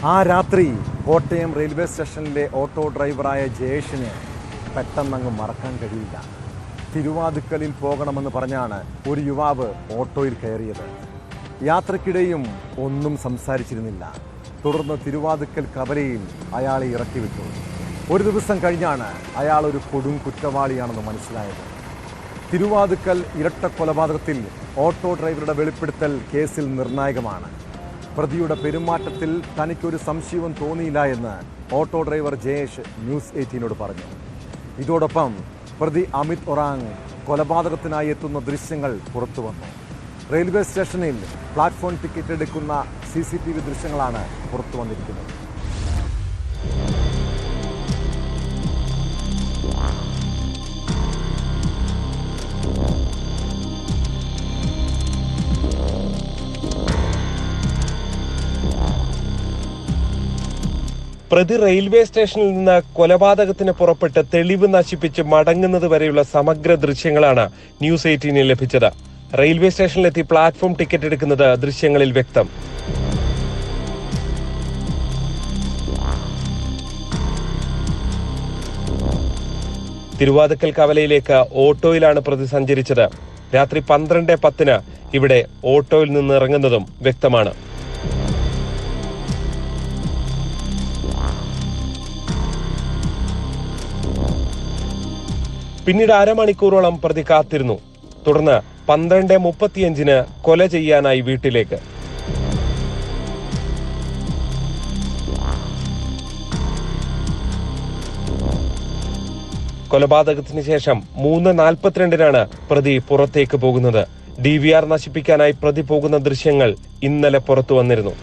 ആ രാത്രി കോട്ടയം റെയിൽവേ സ്റ്റേഷനിലെ ഓട്ടോ ഡ്രൈവറായ ജയേഷിന് പെട്ടെന്നങ്ങ് മറക്കാൻ കഴിയില്ല. തിരുവാതുക്കലിൽ പോകണമെന്ന് പറഞ്ഞാണ് ഒരു യുവാവ് ഓട്ടോയിൽ കയറിയത്. യാത്രക്കിടെയും ഒന്നും സംസാരിച്ചിരുന്നില്ല. തുടർന്ന് തിരുവാതുക്കൽ കവലയിൽ അയാളെ ഇറക്കി വിട്ടു. ഒരു ദിവസം കഴിഞ്ഞാണ് അയാൾ ഒരു കൊടും കുറ്റവാളിയാണെന്ന് മനസ്സിലായത്. തിരുവാതുക്കൽ ഇരട്ട കൊലപാതകത്തിൽ ഓട്ടോ ഡ്രൈവറുടെ വെളിപ്പെടുത്തൽ കേസിൽ നിർണായകമാണ്. പ്രതിയുടെ പെരുമാറ്റത്തിൽ തനിക്കൊരു സംശയവും തോന്നിയില്ല എന്ന് ഓട്ടോ ഡ്രൈവർ ജയേഷ് ന്യൂസ് 18നോട് പറഞ്ഞു. ഇതോടൊപ്പം പ്രതി അമിത് ഒറാങ് കൊലപാതകത്തിനായി എത്തുന്ന ദൃശ്യങ്ങൾ പുറത്തു വന്നു. റെയിൽവേ സ്റ്റേഷനിൽ പ്ലാറ്റ്ഫോം ടിക്കറ്റ് എടുക്കുന്ന CCTV ദൃശ്യങ്ങളാണ് പുറത്തു വന്നിരിക്കുന്നത്. പ്രതി റെയിൽവേ സ്റ്റേഷനിൽ നിന്ന് കൊലപാതകത്തിന് പുറപ്പെട്ട് തെളിവ് നശിപ്പിച്ച് മടങ്ങുന്നത് വരെയുള്ള സമഗ്ര ദൃശ്യങ്ങളാണ് ന്യൂസ് 18 ലഭിച്ചത്. റെയിൽവേ സ്റ്റേഷനിലെത്തി പ്ലാറ്റ്ഫോം ടിക്കറ്റ് എടുക്കുന്നത് ദൃശ്യങ്ങളിൽ വ്യക്തം. തിരുവാതുക്കൽ കവലയിലേക്ക് ഓട്ടോയിലാണ് പ്രതി സഞ്ചരിച്ചത്. രാത്രി 12:10 ഇവിടെ ഓട്ടോയിൽ നിന്ന് ഇറങ്ങുന്നതും വ്യക്തമാണ്. പിന്നീട് അരമണിക്കൂറോളം പ്രതി കാത്തിരുന്നു. തുടർന്ന് 12:35 കൊല ചെയ്യാനായി വീട്ടിലേക്ക്. കൊലപാതകത്തിന് ശേഷം 3:42 പ്രതി പുറത്തേക്ക് പോകുന്നത്. DVR നശിപ്പിക്കാനായി പ്രതി പോകുന്ന ദൃശ്യങ്ങൾ ഇന്നലെ പുറത്തു വന്നിരുന്നു.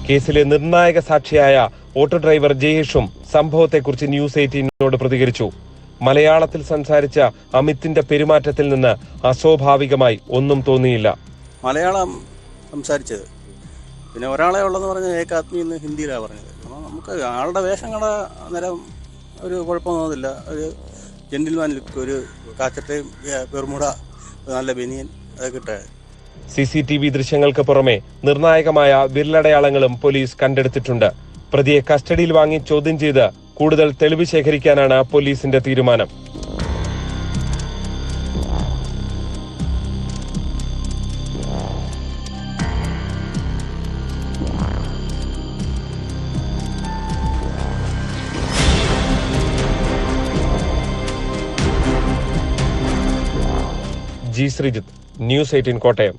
കേസിലെ നിർണായക സാക്ഷിയായ ഓട്ടോ ഡ്രൈവർ ജയേഷും സംഭവത്തെക്കുറിച്ച് ന്യൂസ് 18നോട് പ്രതികരിച്ചു. മലയാളത്തിൽ സംസാരിച്ച അമിത്തിന്റെ പെരുമാറ്റത്തിൽ നിന്ന് അസ്വാഭാവികമായി ഒന്നും തോന്നിയില്ല. മലയാളം സംസാരിച്ചത്, പിന്നെ ഒരാളെ ഉള്ളതെന്ന് പറഞ്ഞാൽ ഏകാത്മി എന്ന് ഹിന്ദിയിലാണ് പറഞ്ഞത്. അപ്പോൾ നമുക്ക് ആളുടെ വേഷം കട അന്നേരം ഒരു കുഴപ്പമൊന്നും തോന്നില്ല. ഒരു ജെന്റിൽമാൻ ലുക്ക്, ഒരു കാച്ചട്ടയും പെർമുട, നല്ല ബനിയൻ, അതൊക്കെ ഇട്ടേ. CCTV ദൃശ്യങ്ങൾക്ക് പുറമെ നിർണായകമായ വിരലടയാളങ്ങളും പോലീസ് കണ്ടെടുത്തിട്ടുണ്ട്. പ്രതിയെ കസ്റ്റഡിയിൽ വാങ്ങി ചോദ്യം ചെയ്ത് കൂടുതൽ തെളിവ് ശേഖരിക്കാനാണ് പോലീസിന്റെ തീരുമാനം. G. ശ്രീജിത്ത്, ന്യൂസ് 18 കോട്ടയം.